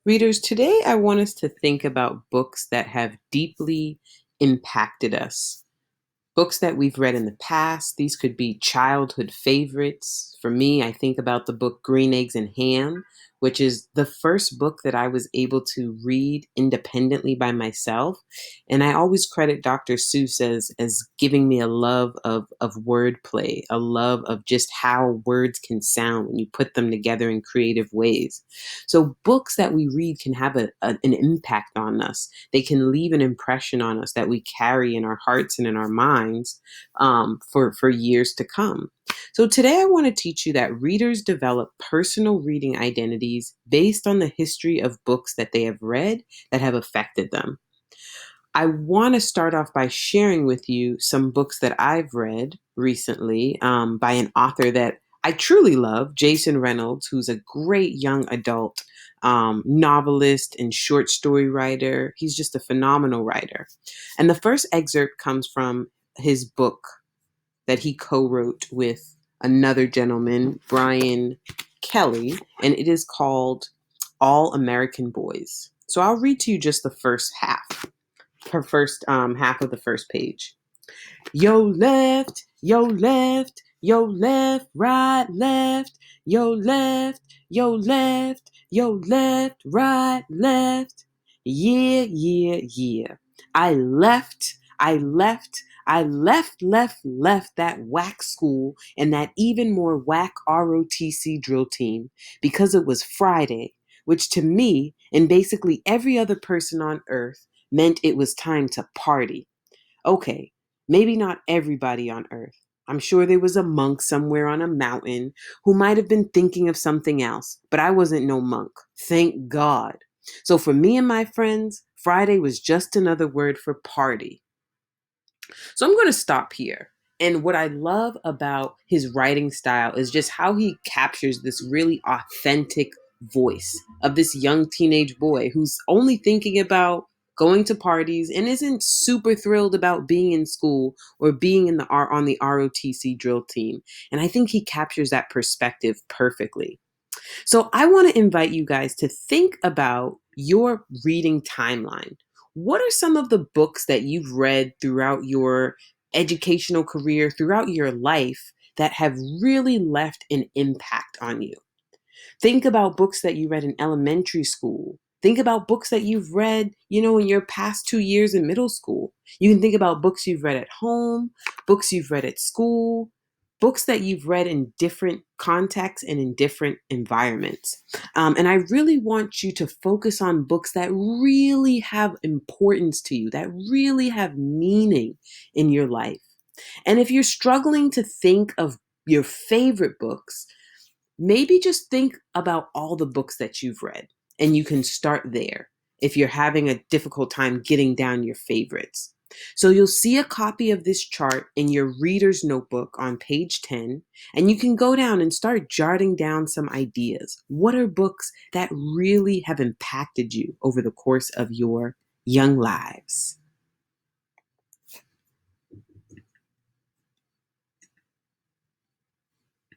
Readers, today I want us to think about books that have deeply impacted us. Books that we've read in the past. These could be childhood favorites. For me, I think about the book Green Eggs and Ham, which is the first book that I was able to read independently by myself. And I always credit Dr. Seuss as giving me a love of wordplay, a love of just how words can sound when you put them together in creative ways. So books that we read can have an impact on us. They can leave an impression on us that we carry in our hearts and in our minds for years to come. So today I want to teach you that readers develop personal reading identities based on the history of books that they have read that have affected them. I want to start off by sharing with you some books that I've read recently by an author that I truly love, Jason Reynolds, who's a great young adult novelist and short story writer. He's just a phenomenal writer. And the first excerpt comes from his book that he co wrote with another gentleman, Brian Kelly, and it is called All American Boys. So I'll read to you just the first half, her first half of the first page. Yo left, yo left, yo left, right, left, yo left, yo left, yo left, right, left. Yeah, yeah, yeah. I left that whack school and that even more whack ROTC drill team because it was Friday, which to me and basically every other person on earth meant it was time to party. Okay, maybe not everybody on earth. I'm sure there was a monk somewhere on a mountain who might have been thinking of something else, but I wasn't no monk. Thank God. So for me and my friends, Friday was just another word for party. So I'm going to stop here. And what I love about his writing style is just how he captures this really authentic voice of this young teenage boy who's only thinking about going to parties and isn't super thrilled about being in school or being in the on the ROTC drill team. And I think he captures that perspective perfectly. So I want to invite you guys to think about your reading timeline. What are some of the books that you've read throughout your educational career, throughout your life, that have really left an impact on you? Think about books that you read in elementary school. Think about books that you've read, in your past 2 years in middle school. You can think about books you've read at home, books you've read at school, books that you've read in different contexts and in different environments. And I really want you to focus on books that really have importance to you, that really have meaning in your life. And if you're struggling to think of your favorite books, maybe just think about all the books that you've read and you can start there if you're having a difficult time getting down your favorites. So you'll see a copy of this chart in your reader's notebook on page 10, and you can go down and start jotting down some ideas. What are books that really have impacted you over the course of your young lives?